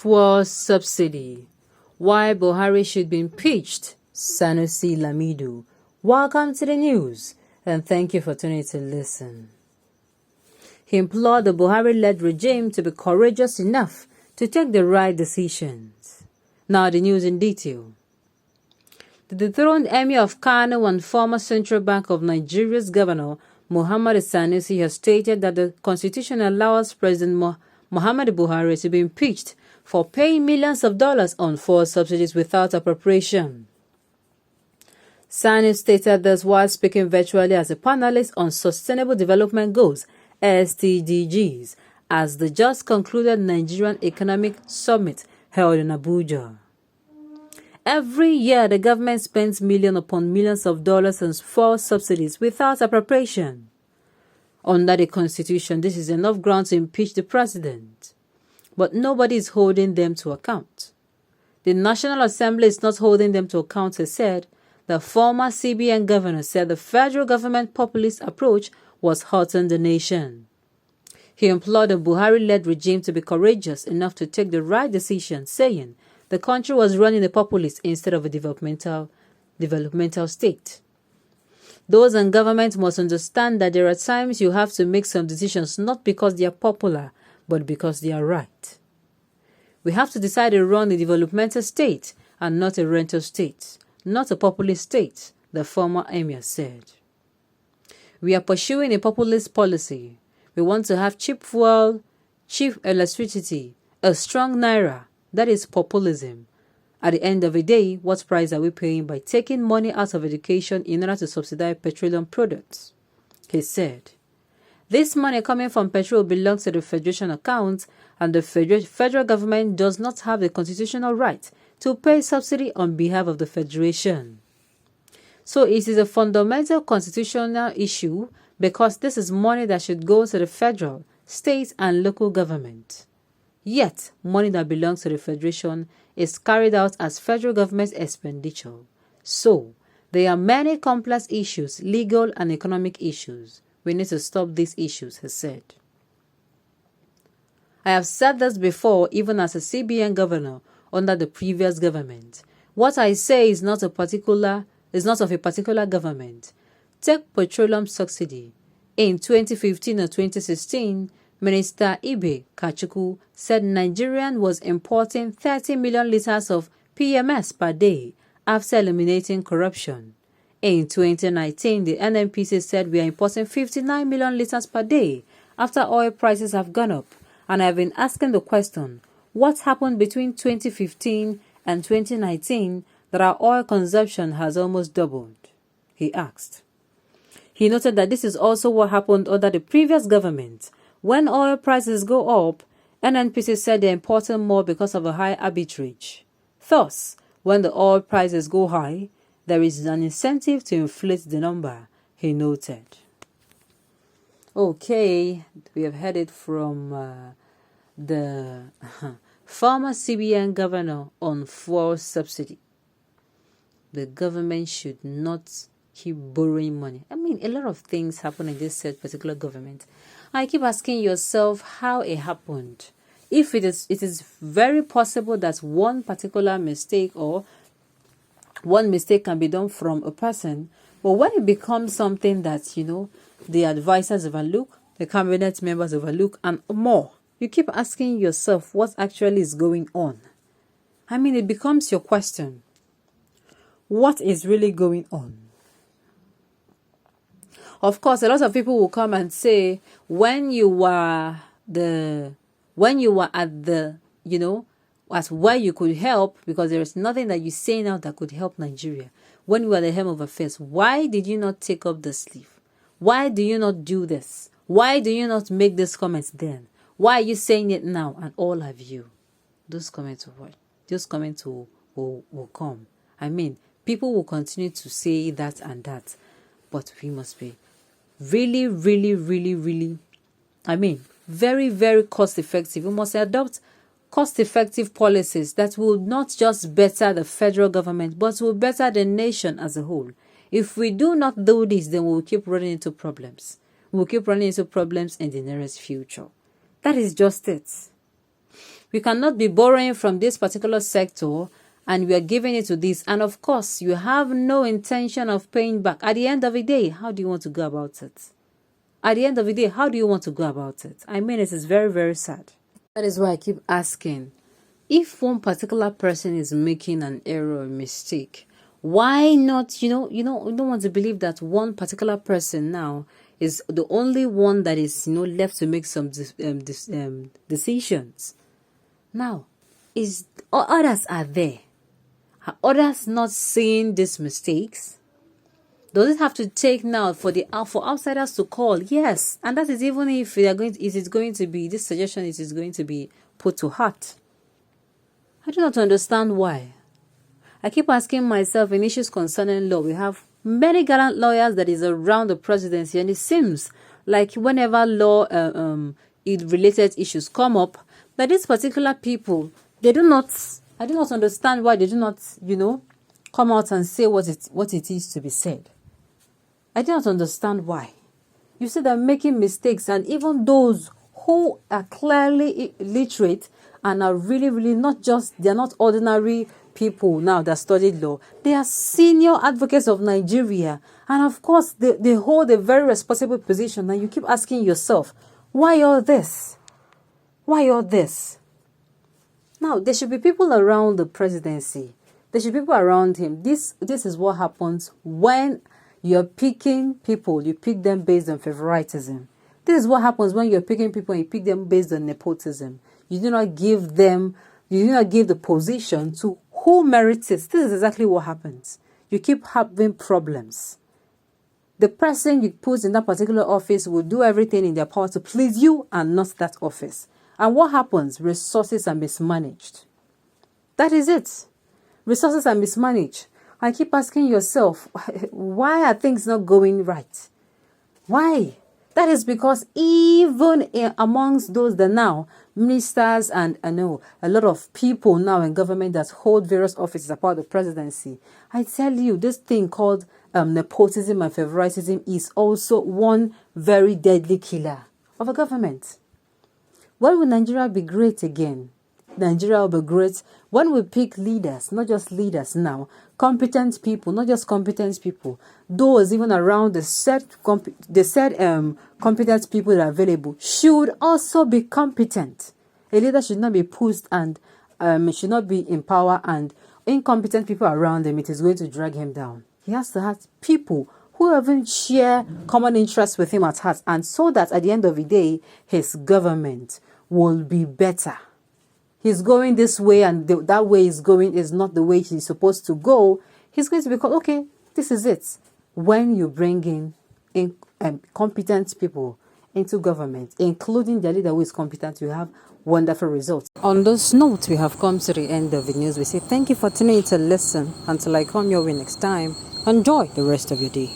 Fuel subsidy. Why Buhari should be impeached. Sanusi Lamido. Welcome to the news, and thank you for tuning to listen. He implored the Buhari-led regime to be courageous enough to take the right decisions. Now the news in detail. The dethroned Emir of Kano and former Central Bank of Nigeria's governor, Muhammad Sanusi, has stated that the constitution allows President Muhammad Buhari to be impeached for paying millions of dollars on fuel subsidies without appropriation. Sanusi stated this while speaking virtually as a panelist on Sustainable Development Goals (SDGs) as the just concluded Nigerian Economic Summit held in Abuja. Every year, the government spends millions upon millions of dollars on fuel subsidies without appropriation. Under the Constitution, this is enough ground to impeach the president. But nobody is holding them to account. The National Assembly is not holding them to account, he said. The former CBN governor said the federal government populist approach was hurting the nation. He implored the Buhari-led regime to be courageous enough to take the right decision, saying the country was running a populist instead of a developmental state. Those in government must understand that there are times you have to make some decisions not because they are popular, but because they are right. We have to decide to run a developmental state and not a rental state, not a populist state, the former emir said. We are pursuing a populist policy. We want to have cheap fuel, cheap electricity, a strong naira. That is populism. At the end of the day, what price are we paying by taking money out of education in order to subsidize petroleum products? He said. This money coming from petrol belongs to the Federation account, and the federal government does not have the constitutional right to pay subsidy on behalf of the Federation. So it is a fundamental constitutional issue because this is money that should go to the federal, state, and local government. Yet, money that belongs to the Federation is carried out as federal government expenditure. So, there are many complex issues, legal and economic issues. We need to stop these issues, he said. I have said this before, even as a CBN governor under the previous government. What I say is not of a particular government. Take petroleum subsidy. In 2015 or 2016, Minister Ibe Kachuku said Nigeria was importing 30 million liters of PMS per day after eliminating corruption. In 2019, the NNPC said we are importing 59 million liters per day after oil prices have gone up. And I have been asking the question, what happened between 2015 and 2019 that our oil consumption has almost doubled? He asked. He noted that this is also what happened under the previous government. When oil prices go up, NNPC said they're importing more because of a high arbitrage. Thus, when the oil prices go high, there is an incentive to inflate the number, he noted. Okay, we have heard it from the former CBN governor on fuel subsidy. The government should not keep borrowing money. I mean, a lot of things happen in this particular government. I keep asking yourself how it happened. If it is very possible that one particular mistake or one mistake can be done from a person, but when it becomes something that, the advisors overlook, the cabinet members overlook, and more, you keep asking yourself what actually is going on. I mean, it becomes your question. What is really going on? Of course, a lot of people will come and say, when you were at the, as where you could help, because there is nothing that you say now that could help Nigeria. When you were at the helm of affairs, why did you not take up the sleeve? Why do you not do this? Why do you not make these comments then? Why are you saying it now? And all of you, those comments will what? Those comments will come. I mean, people will continue to say that and that, but we must be really, really, really, really, very, very cost effective. We must adopt cost-effective policies that will not just better the federal government, but will better the nation as a whole. If we do not do this, then we'll keep running into problems. We'll keep running into problems in the nearest future. That is just it. We cannot be borrowing from this particular sector and we are giving it to this. And of course, you have no intention of paying back. At the end of the day, how do you want to go about it? At the end of the day, how do you want to go about it? I mean, it is very, very sad. That is why I keep asking, if one particular person is making an error or mistake, why not, you don't want to believe that one particular person now is the only one that is, left to make some decisions. Now, others are there. Are others not seeing these mistakes? Does it have to take now for outsiders to call? Yes, and that is even if this suggestion is going to be put to heart. I do not understand why. I keep asking myself in issues concerning law, we have many gallant lawyers that is around the presidency, and it seems like whenever law related issues come up, that these particular people, I do not understand why they do not, come out and say what it is to be said. I do not understand why. You see, they're making mistakes, and even those who are clearly literate and are really, really they're not ordinary people now that studied law. They are senior advocates of Nigeria. And of course, they hold a very responsible position. And you keep asking yourself, why all this? Why all this? Now, there should be people around the presidency. There should be people around him. This is what happens when you're picking people. You pick them based on favoritism. This is what happens when you're picking people and you pick them based on nepotism. You do not give the position to who merits it. This is exactly what happens. You keep having problems. The person you put in that particular office will do everything in their power to please you and not that office. And what happens? Resources are mismanaged. That is it. Resources are mismanaged. I keep asking yourself, why are things not going right? Why? That is because even amongst those that now, ministers and I know a lot of people now in government that hold various offices as part of the presidency, I tell you, this thing called nepotism and favoritism is also one very deadly killer of a government. When will Nigeria be great again? Nigeria will be great when we pick leaders, not just leaders now, competent people, not just competent people. Those even around the said competent people that are available should also be competent. A leader should not be pushed and should not be in power, and incompetent people around him, it is going to drag him down. He has to have people who even share common interests with him at heart, and so that at the end of the day, his government will be better. He's going this way, and that way he's going is not the way he's supposed to go. He's going to be called, okay, this is it. When you bring in competent people into government, including the leader who is competent, you have wonderful results. On this note, we have come to the end of the news. We say thank you for tuning in to listen. Until I come your way next time, enjoy the rest of your day.